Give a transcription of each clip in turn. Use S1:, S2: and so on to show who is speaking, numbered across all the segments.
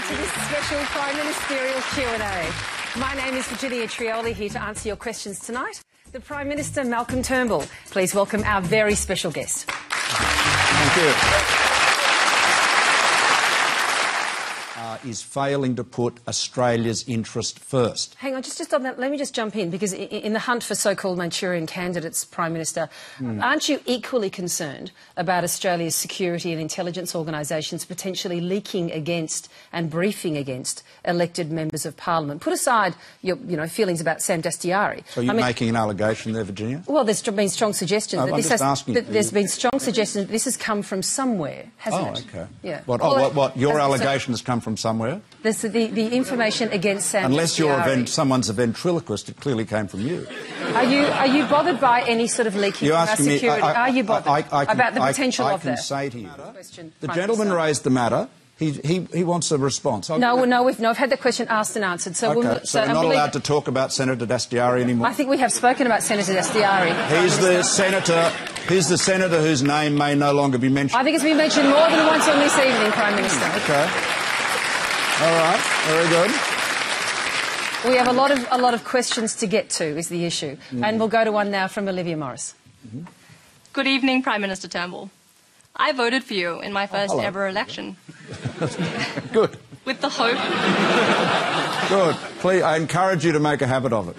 S1: to this special Prime Ministerial Q&A. My name is Virginia Trioli, here to answer your questions tonight. The Prime Minister, Malcolm Turnbull. Please welcome our very special guest.
S2: Thank you. Is failing to put Australia's interest first.
S1: Hang on, just on that, let me just jump in, because in the hunt for so-called Manchurian candidates, Prime Minister, aren't you equally concerned about Australia's security and intelligence organisations potentially leaking against and briefing against elected members of Parliament? Put aside your feelings about Sam Dastyari.
S2: So you're making an allegation there, Virginia?
S1: Well, there's been strong suggestions
S2: there's
S1: been strong suggestions that this has come from somewhere, hasn't it?
S2: Oh, OK.
S1: Yeah.
S2: What? Your allegation has come from somewhere?
S1: The information against Sam
S2: Unless
S1: Dastyari.
S2: someone's a ventriloquist, it clearly came from you.
S1: Are you bothered by any sort of leaking from our security? Are you bothered about the potential of that?
S2: I can say to you, the gentleman raised the matter. He wants a response.
S1: No, we've had the question asked and answered. So
S2: we're not allowed to talk about Senator Dastyari anymore?
S1: I think we have spoken about Senator Dastyari.
S2: He's the senator whose name may no longer be mentioned.
S1: I think it's been mentioned more than once on this evening, Prime Minister.
S2: OK. All right. Very good.
S1: We have a lot of questions to get to, is the issue. And we'll go to one now from Olivia Morris.
S3: Good evening, Prime Minister Turnbull. I voted for you in my first ever election.
S2: Good.
S3: With the hope...
S2: Good. Please, I encourage you to make a habit of it.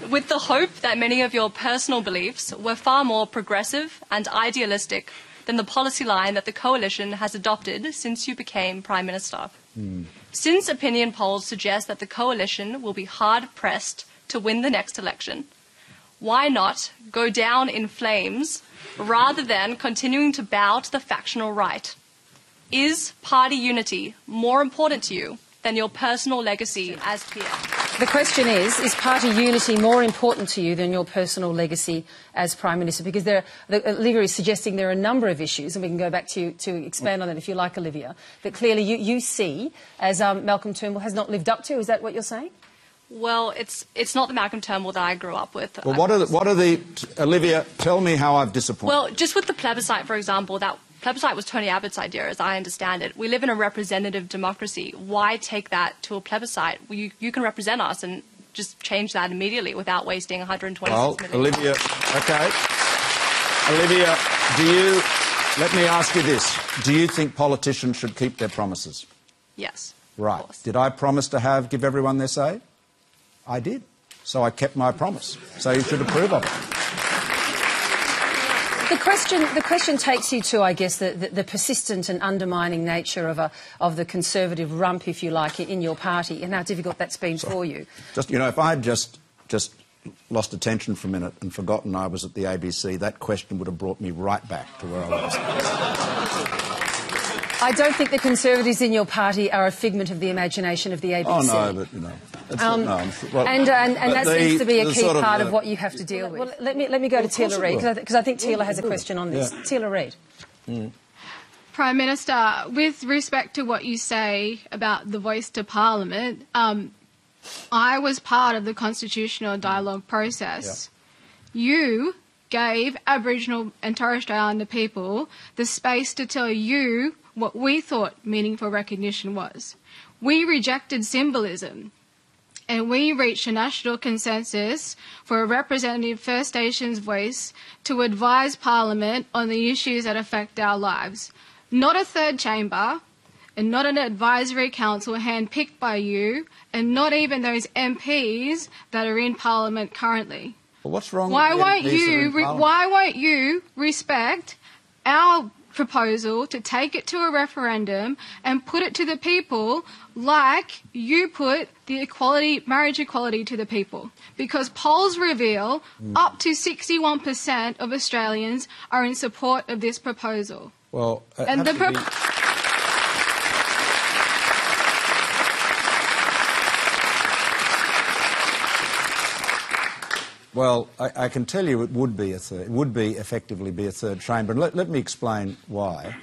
S3: With the hope that many of your personal beliefs were far more progressive and idealistic than the policy line that the Coalition has adopted since you became Prime Minister. Since opinion polls suggest that the Coalition will be hard-pressed to win the next election, why not go down in flames rather than continuing to bow to the factional right? Is party unity more important to you than your personal legacy as peer?
S1: The question is party unity more important to you than your personal legacy as Prime Minister? Because Olivia is suggesting there are a number of issues, and we can go back to expand on that if you like, Olivia, that clearly you see as Malcolm Turnbull has not lived up to. Is that what you're saying?
S3: Well, it's not the Malcolm Turnbull that I grew up with.
S2: Well, Olivia, tell me how I've disappointed.
S3: Well, just with the plebiscite, for example, that plebiscite was Tony Abbott's idea, as I understand it. We live in a representative democracy. Why take that to a plebiscite? You can represent us and just change that immediately without wasting 126 million.
S2: Olivia, OK. Olivia, let me ask you this. Do you think politicians should keep their promises?
S3: Yes.
S2: Right. Did I promise to give everyone their say? I did. So I kept my promise. So you should approve of it.
S1: The question takes you to, I guess, the persistent and undermining nature of the Conservative rump, if you like, in your party, and how difficult that's been for you.
S2: If I had just lost attention for a minute and forgotten I was at the ABC, that question would have brought me right back to where I was.
S1: I don't think the Conservatives in your party are a figment of the imagination of the ABC.
S2: Oh, no, but,
S1: and that seems to be a key part of what you have to deal with. Well, let me go to Teela Reid, because I think Teela has a question on this. Yeah. Teela Reid.
S4: Prime Minister, with respect to what you say about the voice to Parliament, I was part of the constitutional dialogue process. Yeah. You gave Aboriginal and Torres Strait Islander people the space to tell you what we thought meaningful recognition was. We rejected symbolism, and we reached a national consensus for a representative First Nations voice to advise Parliament on the issues that affect our lives. Not a third chamber, and not an advisory council handpicked by you, and not even those MPs that are in Parliament currently.
S2: Well, what's wrong
S4: why
S2: with
S4: won't you respect our proposal to take it to a referendum and put it to the people like you put the marriage equality to the people? Because polls reveal up to 61% of Australians are in support of this proposal.
S2: Well, Well, I can tell you it would be effectively be a third chamber. And let me explain why.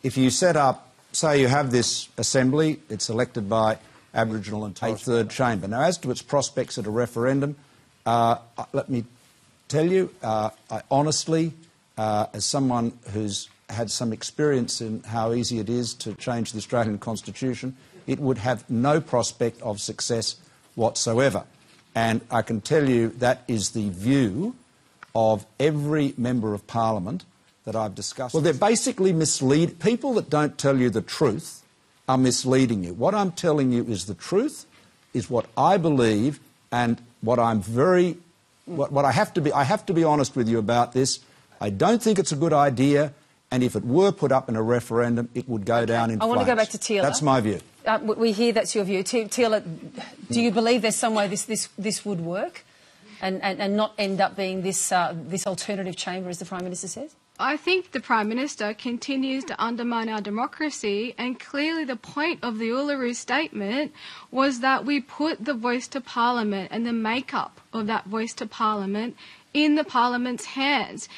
S2: If you set up, say you have this assembly, it's elected by Aboriginal and Torres Strait Islander, third chamber. Now, as to its prospects at a referendum, let me tell you, I honestly, as someone who's had some experience in how easy it is to change the Australian Constitution, it would have no prospect of success whatsoever. And I can tell you that is the view of every member of Parliament that I've discussed. Well, they're basically mislead. People that don't tell you the truth are misleading you. What I'm telling you is the truth, is what I believe, and what I'm very... What I have to be honest with you about this. I don't think it's a good idea, and if it were put up in a referendum, it would go down in flames.
S1: I want to go back to Teela.
S2: That's my view.
S1: We hear that's your view. Teela, do you believe there's some way this would work and not end up being this alternative chamber, as the Prime Minister says?
S4: I think the Prime Minister continues to undermine our democracy, and clearly the point of the Uluru Statement was that we put the voice to Parliament and the makeup of that voice to Parliament in the Parliament's hands.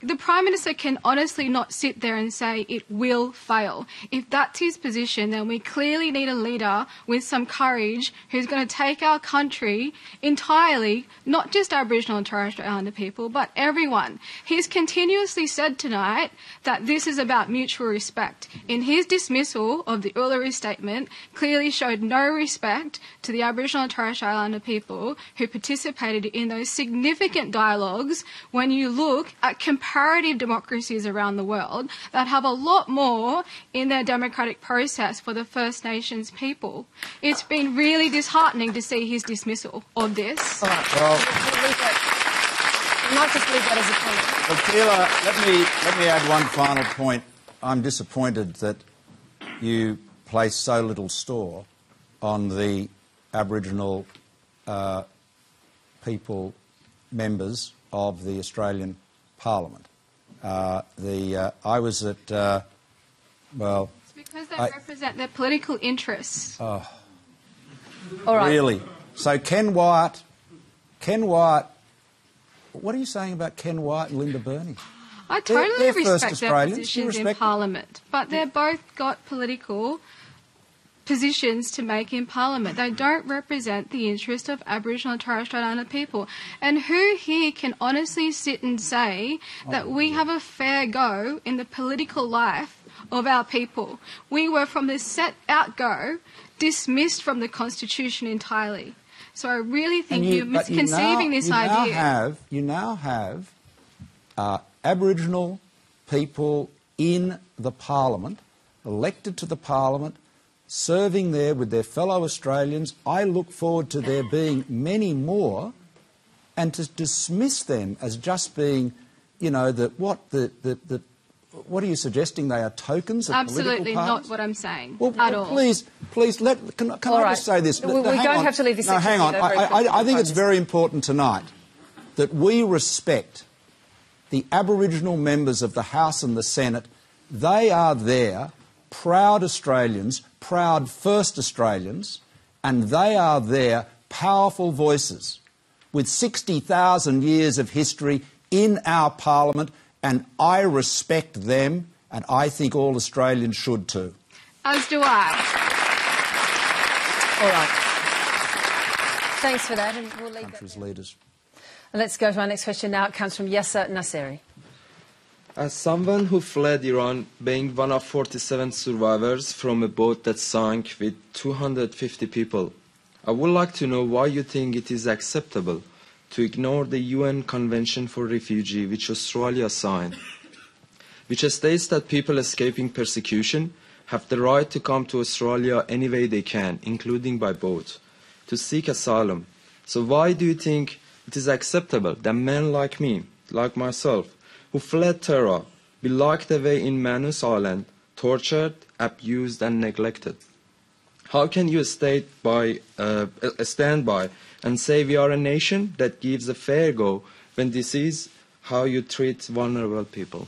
S4: The Prime Minister can honestly not sit there and say it will fail. If that's his position, then we clearly need a leader with some courage who's going to take our country entirely, not just Aboriginal and Torres Strait Islander people, but everyone. He's continuously said tonight that this is about mutual respect. In his dismissal of the Uluru Statement, clearly showed no respect to the Aboriginal and Torres Strait Islander people who participated in those significant dialogues when you look at comparative democracies around the world that have a lot more in their democratic process for the First Nations people. It's been really disheartening to see his dismissal of this.
S1: All right. Well, we might just leave that as a comment.
S2: Well, Teela, let me add one final point. I'm disappointed that you place so little store on the Aboriginal people, members of the Australian Parliament. I was at, well...
S4: It's because they represent their political interests.
S2: Oh.
S1: All right.
S2: Really? So Ken Wyatt, what are you saying about Ken Wyatt and Linda Burney?
S4: I totally
S2: they're
S4: respect their positions in Parliament, but they've both got political positions to make in Parliament. They don't represent the interest of Aboriginal and Torres Strait Islander people. And who here can honestly sit and say that we have a fair go in the political life of our people? We were from the get-go dismissed from the Constitution entirely. So I really think you're misconceiving this idea.
S2: You now have Aboriginal people in the Parliament, elected to the Parliament, serving there with their fellow Australians. I look forward to there being many more, and to dismiss them as just being, you know, what are you suggesting? They are tokens of
S4: Absolutely
S2: political parties?
S4: not what I'm saying
S2: at all. Please, can I just say this?
S1: We don't have to leave this.
S2: No, hang on. I think it's very important tonight that we respect the Aboriginal members of the House and the Senate. They are there, proud Australians, proud first Australians, and they are there, powerful voices with 60,000 years of history in our Parliament, and I respect them, and I think all Australians should too.
S4: As do I.
S1: All right. Thanks for that, and we'll leave
S2: Country's leaders.
S1: Let's go to our next question now. It comes from Yasser Nasseri.
S5: As someone who fled Iran, being one of 47 survivors from a boat that sank with 250 people, I would like to know why you think it is acceptable to ignore the UN Convention for Refugees, which Australia signed, which states that people escaping persecution have the right to come to Australia any way they can, including by boat, to seek asylum. So why do you think it is acceptable that men like me, like myself, who fled terror, be locked away in Manus Island, tortured, abused and neglected? How can you stand by and say we are a nation that gives a fair go when this is how you treat vulnerable people?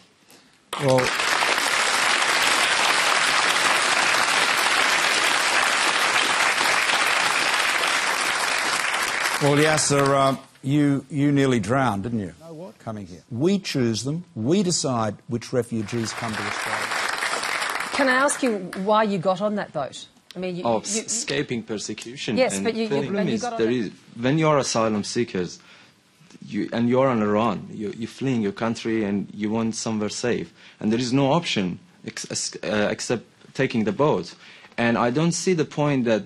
S2: Well, Yasser, you nearly drowned, didn't you? You know what? Coming here. We choose them. We decide which refugees come to Australia.
S1: Can I ask you why you got on that boat? I mean,
S5: escaping persecution.
S1: Yes,
S5: and
S1: but
S5: the problem is when you are asylum seekers, you're on a run. You're fleeing your country and you want somewhere safe. And there is no option except taking the boat. And I don't see the point that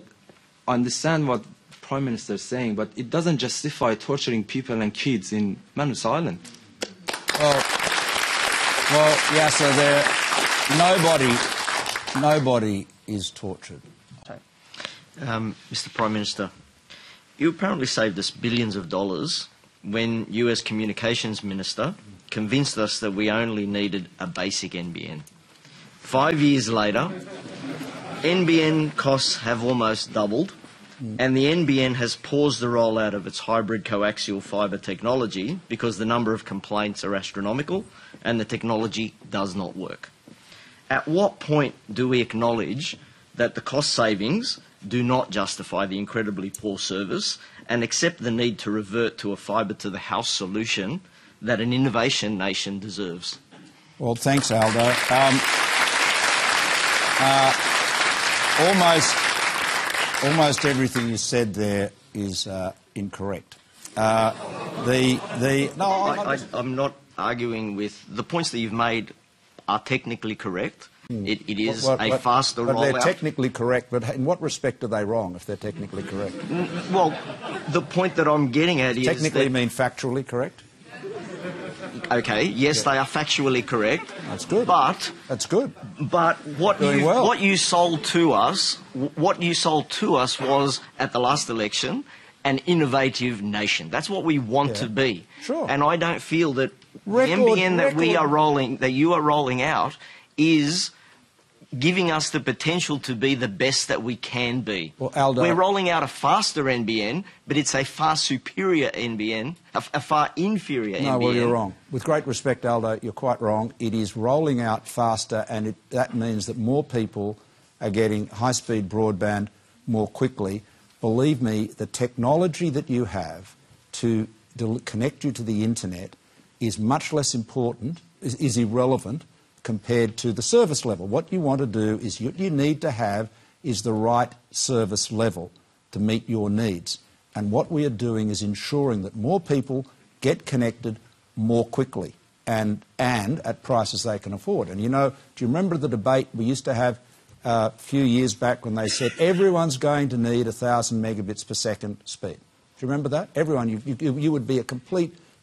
S5: I understand what Prime Minister is saying, but it doesn't justify torturing people and kids in Manus Island.
S2: Well, Yasser, nobody is tortured.
S6: Mr. Prime Minister, you apparently saved us billions of dollars when you, as Communications Minister, convinced us that we only needed a basic NBN. 5 years later, NBN costs have almost doubled, and the NBN has paused the rollout of its hybrid coaxial fibre technology because the number of complaints are astronomical and the technology does not work. At what point do we acknowledge that the cost savings do not justify the incredibly poor service and accept the need to revert to a fibre-to-the-house solution that an innovation nation deserves?
S2: Well, thanks, Aldo. Almost everything you said there is incorrect.
S6: I'm not arguing with the points that you've made are technically correct. It is a faster rollout.
S2: But they're technically correct, but in what respect are they wrong if they're technically correct?
S6: Well, the point that I'm getting at is
S2: technically mean factually correct?
S6: Okay, yes, they are factually correct.
S2: That's good. That's good.
S6: But what you sold to us was at the last election an innovative nation. That's what we want to be.
S2: Sure.
S6: And I don't feel that the NBN that you are rolling out is giving us the potential to be the best that we can be.
S2: Well, Aldo,
S6: we're rolling out a faster NBN, but it's a far superior NBN, a far inferior NBN.
S2: No, well, you're wrong. With great respect, Aldo, you're quite wrong. It is rolling out faster, and that means that more people are getting high-speed broadband more quickly. Believe me, the technology that you have to connect you to the internet is much less important, is irrelevant, compared to the service level. What you want to do is what you need to have is the right service level to meet your needs. And what we are doing is ensuring that more people get connected more quickly and at prices they can afford. And, you know, do you remember the debate we used to have a few years back when they said everyone's going to need 1,000 megabits per second speed? Do you remember that? Everyone, you would be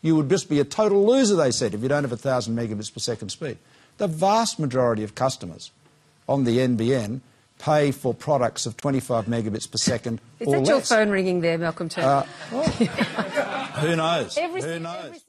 S2: you would just be a total loser, they said, if you don't have 1,000 megabits per second speed. The vast majority of customers on the NBN pay for products of 25 megabits per second or less.
S1: Is that your phone ringing there, Malcolm Turnbull?
S2: Who knows? Who knows?